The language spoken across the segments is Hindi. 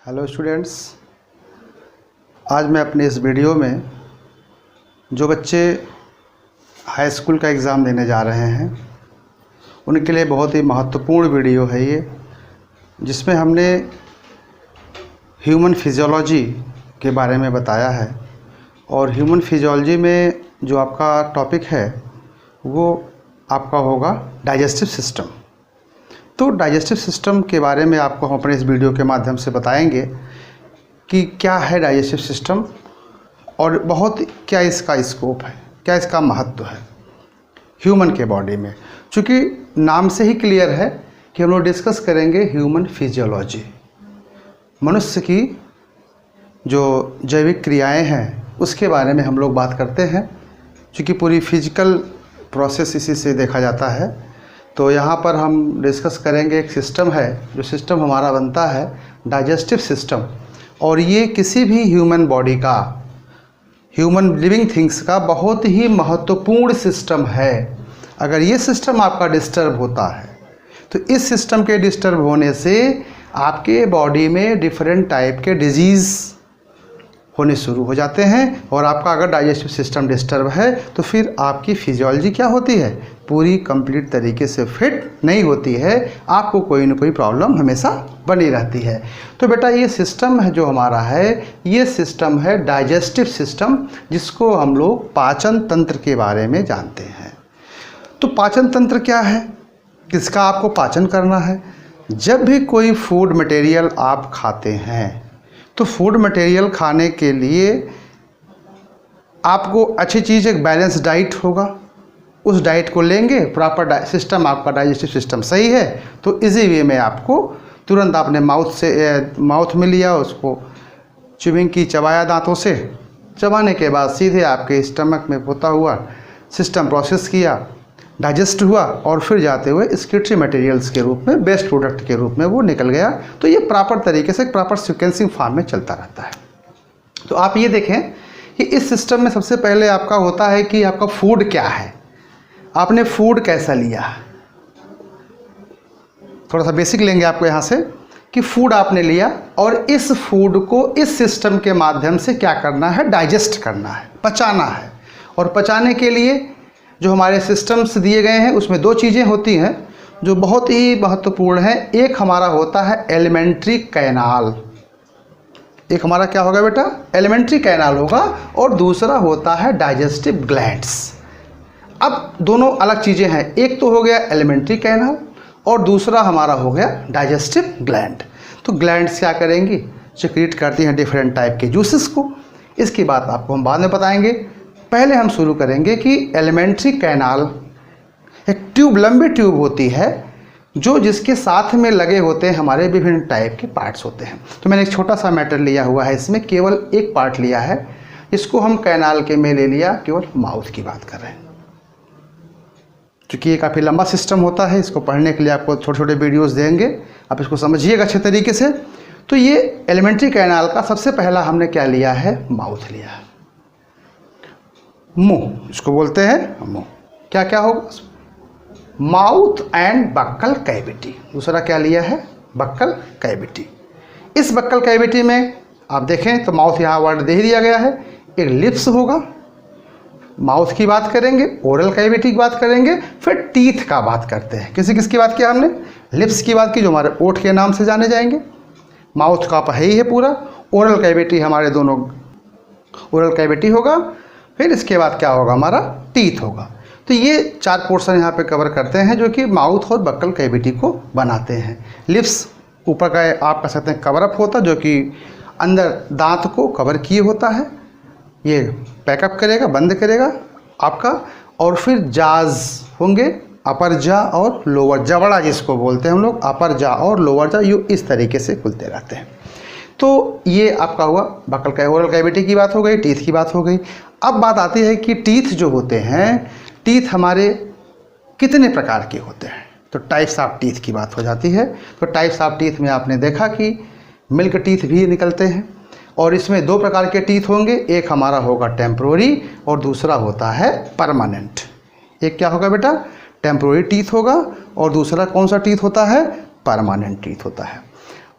हेलो स्टूडेंट्स, आज मैं अपने इस वीडियो में जो बच्चे हाई स्कूल का एग्ज़ाम देने जा रहे हैं उनके लिए बहुत ही महत्वपूर्ण वीडियो है ये, जिसमें हमने ह्यूमन फिजियोलॉजी के बारे में बताया है। और ह्यूमन फिजियोलॉजी में जो आपका टॉपिक है वो आपका होगा डाइजेस्टिव सिस्टम। तो डाइजेस्टिव सिस्टम के बारे में आपको हम अपने इस वीडियो के माध्यम से बताएंगे कि क्या है डाइजेस्टिव सिस्टम और बहुत क्या इसका स्कोप है, क्या इसका महत्व है ह्यूमन के बॉडी में। चूँकि नाम से ही क्लियर है कि हम लोग डिस्कस करेंगे ह्यूमन फिजियोलॉजी, मनुष्य की जो जैविक क्रियाएं हैं उसके बारे में हम लोग बात करते हैं। चूँकि पूरी फिजिकल प्रोसेस इसी से देखा जाता है, तो यहाँ पर हम डिस्कस करेंगे एक सिस्टम है, जो सिस्टम हमारा बनता है डाइजेस्टिव सिस्टम। और ये किसी भी ह्यूमन बॉडी का, ह्यूमन लिविंग थिंग्स का बहुत ही महत्वपूर्ण सिस्टम है। अगर ये सिस्टम आपका डिस्टर्ब होता है तो इस सिस्टम के डिस्टर्ब होने से आपके बॉडी में डिफरेंट टाइप के डिजीज़ होने शुरू हो जाते हैं। और आपका अगर डाइजेस्टिव सिस्टम डिस्टर्ब है तो फिर आपकी फिजियोलॉजी क्या होती है, पूरी कंप्लीट तरीके से फिट नहीं होती है, आपको कोई ना कोई प्रॉब्लम हमेशा बनी रहती है। तो बेटा ये सिस्टम है जो हमारा है, ये सिस्टम है डाइजेस्टिव सिस्टम, जिसको हम लोग पाचन तंत्र के बारे में जानते हैं। तो पाचन तंत्र क्या है, किसका आपको पाचन करना है। जब भी कोई फूड मटेरियल आप खाते हैं तो फूड मटेरियल खाने के लिए आपको अच्छी चीज़ एक बैलेंस डाइट होगा, उस डाइट को लेंगे, प्रॉपर सिस्टम आपका डाइजेस्टिव सिस्टम सही है तो इजी वे में आपको तुरंत आपने माउथ में लिया, उसको च्यूइंग की, चबाया दांतों से, चबाने के बाद सीधे आपके स्टमक में होता हुआ सिस्टम प्रोसेस किया, डाइजेस्ट हुआ और फिर जाते हुए एक्सक्रीटरी मटेरियल्स के रूप में, वेस्ट प्रोडक्ट के रूप में वो निकल गया। तो ये प्रॉपर तरीके से प्रॉपर सीक्वेंसिंग फॉर्म में चलता रहता है। तो आप ये देखें कि इस सिस्टम में सबसे पहले आपका होता है कि आपका फूड क्या है, आपने फूड कैसा लिया। थोड़ा सा बेसिक लेंगे आपको यहाँ से कि फूड आपने लिया और इस फूड को इस सिस्टम के माध्यम से क्या करना है, डाइजेस्ट करना है, पचाना है। और पचाने के लिए जो हमारे सिस्टम्स दिए गए हैं उसमें दो चीज़ें होती हैं जो बहुत ही महत्वपूर्ण है। एक हमारा होता है एलिमेंट्री कैनाल, एक हमारा क्या होगा बेटा, एलिमेंट्री कैनाल होगा, और दूसरा होता है डाइजेस्टिव ग्लैंड्स। अब दोनों अलग चीज़ें हैं, एक तो हो गया एलिमेंट्री कैनाल और दूसरा हमारा हो गया डाइजेस्टिव ग्लैंड। तो ग्लैंड्स क्या करेंगी, सिक्रीट करती हैं डिफरेंट टाइप के जूसेस को। इसकी बात आपको हम बाद में बताएंगे। पहले हम शुरू करेंगे कि एलिमेंट्री कैनाल एक ट्यूब, लंबी ट्यूब होती है जो जिसके साथ में लगे होते हैं हमारे विभिन्न टाइप के पार्ट्स होते हैं। तो मैंने एक छोटा सा मैटर लिया हुआ है, इसमें केवल एक पार्ट लिया है, इसको हम कैनाल के में ले लिया, केवल माउथ की बात कर रहे हैं। क्योंकि ये काफ़ी लंबा सिस्टम होता है, इसको पढ़ने के लिए आपको छोटे छोटे वीडियोज़ देंगे, आप इसको समझिएगा अच्छे तरीके से। तो ये एलिमेंट्री कैनाल का सबसे पहला हमने क्या लिया है, माउथ लिया है, मुंह इसको बोलते हैं मुंह। क्या क्या होगा, माउथ एंड बक्कल कैविटी। दूसरा क्या लिया है, बक्कल कैविटी। इस बक्कल कैविटी में आप देखें तो माउथ यहाँ वर्ड दे ही दिया गया है, एक लिप्स होगा, माउथ की बात करेंगे, ओरल कैविटी की बात करेंगे, फिर टीथ का बात करते हैं। किसकी बात किया हमने, लिप्स की बात की जो हमारे ओठ के नाम से जाने जाएंगे, माउथ का है ही है पूरा, ओरल कैविटी हमारे दोनों, ओरल कैविटी होगा, फिर इसके बाद क्या होगा, हमारा टीथ होगा। तो ये चार पोर्शन यहाँ पे कवर करते हैं जो कि माउथ और बक्कल कैविटी को बनाते हैं। लिप्स ऊपर का आप कह सकते हैं कवर अप होता, जो कि अंदर दांत को कवर किए होता है, ये पैकअप करेगा, बंद करेगा आपका। और फिर जाज होंगे, अपर जा और लोअर, जबड़ा जिसको बोलते हैं हम लोग, अपर जा और लोअर जा, ये इस तरीके से खुलते रहते हैं। तो ये आपका हुआ बक्कल का, ओरल कैविटी की बात हो गई, टीथ की बात हो गई। अब बात आती है कि टीथ जो होते हैं, टीथ हमारे कितने प्रकार के होते हैं, तो टाइप्स ऑफ टीथ की बात हो जाती है। तो टाइप्स ऑफ टीथ में आपने देखा कि मिल्क टीथ भी निकलते हैं, और इसमें दो प्रकार के टीथ होंगे, एक हमारा होगा टेम्प्रोरी और दूसरा होता है परमानेंट। एक क्या होगा बेटा, टेम्प्रोरी टीथ होगा, और दूसरा कौन सा टीथ होता है, परमानेंट टीथ होता है।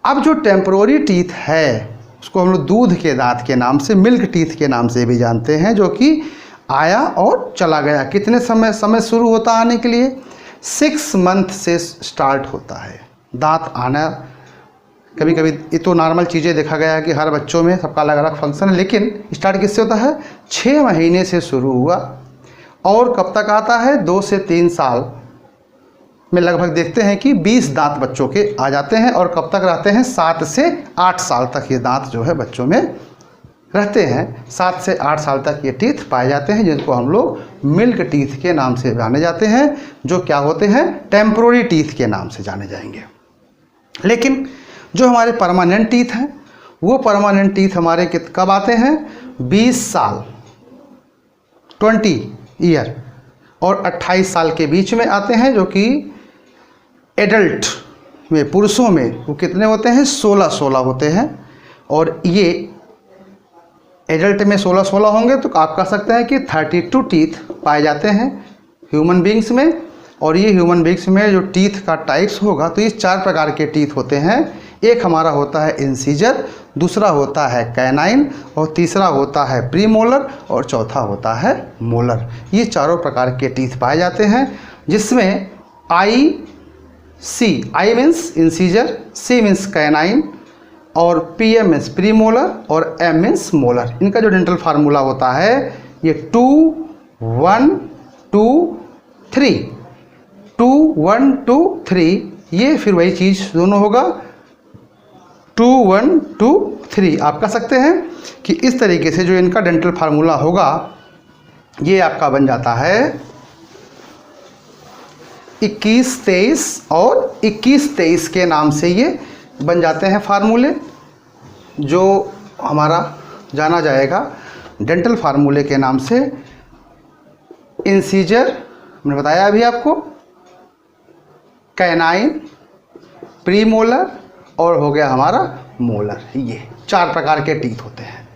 अब जो टेम्परोरी टीथ है उसको हम लोग दूध के दांत के नाम से, मिल्क टीथ के नाम से भी जानते हैं, जो कि आया और चला गया। कितने समय शुरू होता आने के लिए? 6 मंथ से स्टार्ट होता है दांत आना। कभी कभी ये तो नॉर्मल चीज़ें देखा गया है कि हर बच्चों में सबका अलग अलग फंक्शन है, लेकिन स्टार्ट किससे होता है? 6 महीने से शुरू हुआ और कब तक आता है? 2 से 3 साल में लगभग देखते हैं कि 20 दांत बच्चों के आ जाते हैं। और कब तक रहते हैं? 7 से 8 साल तक ये दांत जो है बच्चों में रहते हैं। 7 से 8 साल तक ये टीथ पाए जाते हैं, जिनको हम लोग मिल्क टीथ के नाम से जाने जाते हैं, जो क्या होते हैं? टेम्परोरी टीथ के नाम से जाने जाएंगे। लेकिन जो हमारे परमानेंट टीथ हैं, वो परमानेंट टीथ हमारे कब आते हैं? 20 साल 20 ईयर और 28 साल के बीच में आते हैं, जो कि एडल्ट में, पुरुषों में वो कितने होते हैं? 16 होते हैं। और ये एडल्ट में 16 होंगे तो आप कह सकते हैं कि 32 टीथ पाए जाते हैं ह्यूमन बींग्स में। और ये ह्यूमन बींग्स में जो टीथ का टाइप्स होगा, तो ये 4 प्रकार के टीथ होते हैं। एक हमारा होता है इंसीजर, दूसरा होता है कैनाइन, और तीसरा होता है प्रीमोलर, और चौथा होता है मोलर। ये चारों प्रकार के टीथ पाए जाते हैं, जिसमें I means incisor, C means canine, और पी एम मीन्स प्रीमोलर, और एम मीन्स मोलर। इनका जो डेंटल फार्मूला होता है ये 2 1 2 3, 2 1 2 3। ये फिर वही चीज़ दोनों होगा 2 1 2 3। आप कह सकते हैं कि इस तरीके से जो इनका डेंटल फार्मूला होगा, ये आपका बन जाता है 21 23 और 21 23 के नाम से ये बन जाते हैं फार्मूले, जो हमारा जाना जाएगा डेंटल फार्मूले के नाम से। इंसीजर मैंने बताया अभी आपको, कैनाइन, प्रीमोलर, और हो गया हमारा मोलर। ये 4 प्रकार के टीथ होते हैं।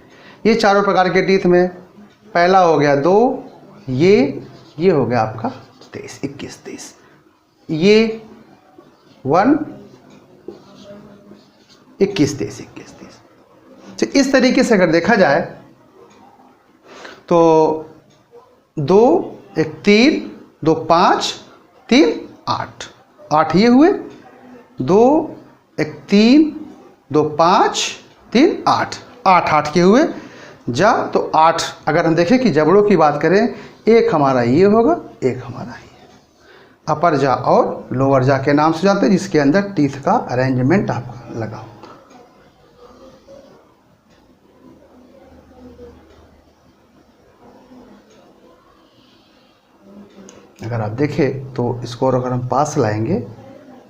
ये चारों प्रकार के टीथ में पहला हो गया 2, ये हो गया आपका 23 21 23, ये 1 21 23 21 23। तो इस तरीके से अगर देखा जाए तो 2 1 3 2 5 3 8 8 ये हुए, 2 1 3 2 5 3 8 8 के हुए। जा तो 8 अगर हम देखें कि जबड़ों की बात करें, एक हमारा ये होगा, एक हमारा ये, अपर जा और लोअर जा के नाम से जानते हैं, जिसके अंदर टीथ का अरेंजमेंट आपका लगा होगा। अगर आप देखें तो इसको अगर हम पास लाएंगे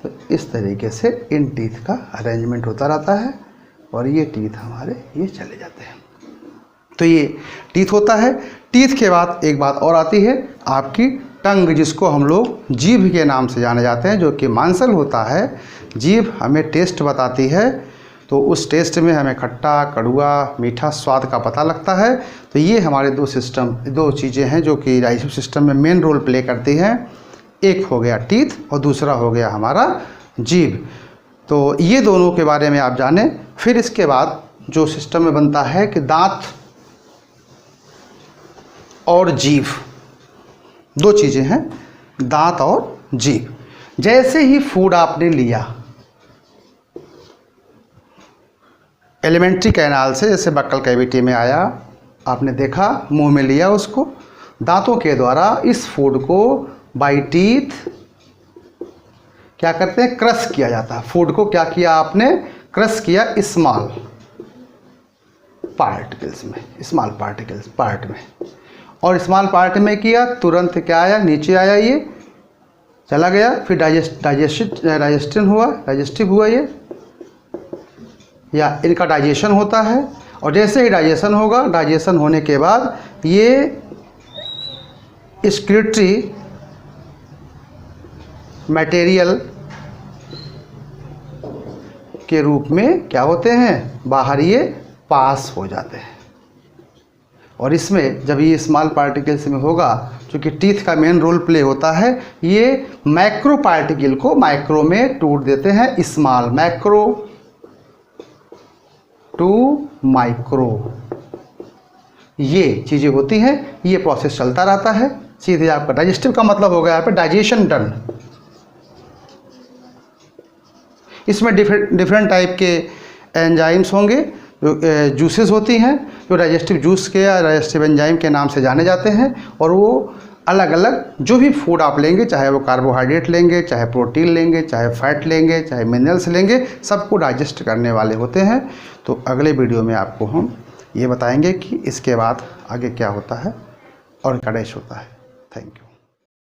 तो इस तरीके से इन टीथ का अरेंजमेंट होता रहता है, और ये टीथ हमारे ये चले जाते हैं। तो ये टीथ होता है। टीथ के बाद एक बात और आती है आपकी टंग, जिसको हम लोग जीभ के नाम से जाने जाते हैं, जो कि मांसल होता है। जीभ हमें टेस्ट बताती है, तो उस टेस्ट में हमें खट्टा, कड़वा, मीठा स्वाद का पता लगता है। तो ये हमारे दो चीज़ें हैं जो कि डाइजेस्टिव सिस्टम में मेन रोल प्ले करती हैं। एक हो गया टीथ और दूसरा हो गया हमारा जीभ। तो ये दोनों के बारे में आप जानें। फिर इसके बाद जो सिस्टम में बनता है कि दांत और जीभ, 2 चीज़ें हैं, दांत और जीभ। जैसे ही फूड आपने लिया एलिमेंट्री कैनाल से, जैसे बक्कल कैविटी में आया, आपने देखा, मुंह में लिया उसको, दांतों के द्वारा इस फूड को बाई टीथ क्या करते हैं? क्रश किया जाता है। फूड को क्या किया आपने? क्रश किया स्मॉल पार्टिकल्स में, स्मॉल पार्टिकल्स पार्ट में, और स्मॉल पार्ट में किया, तुरंत क्या आया? नीचे आया, ये चला गया, फिर डाइजेस्टिव हुआ ये, या इनका डाइजेशन होता है। और जैसे ही डाइजेशन होगा, डाइजेशन होने के बाद ये एक्सक्रीटरी मटेरियल के रूप में क्या होते हैं? बाहर ये पास हो जाते हैं। और इसमें जब ये स्मॉल पार्टिकल्स में होगा, क्योंकि टीथ का मेन रोल प्ले होता है, ये मैक्रो पार्टिकल को माइक्रो में टूट देते हैं। स्मॉल मैक्रो टू माइक्रो, ये चीज़ें होती हैं, ये प्रोसेस चलता रहता है। सीधे आपका डाइजेस्टिव का मतलब हो गया यहाँ पे डाइजेशन डन। इसमें डिफरेंट टाइप के एंजाइम्स होंगे, जो जूसेस होती हैं, जो डाइजेस्टिव जूस के या डाइजेस्टिव एंजाइम के नाम से जाने जाते हैं। और वो अलग अलग जो भी फूड आप लेंगे, चाहे वो कार्बोहाइड्रेट लेंगे, चाहे प्रोटीन लेंगे, चाहे फैट लेंगे, चाहे मिनरल्स लेंगे, सबको डाइजेस्ट करने वाले होते हैं। तो अगले वीडियो में आपको हम ये बताएंगे कि इसके बाद आगे क्या होता है और क्या डाइजेस्ट होता है। Thank you.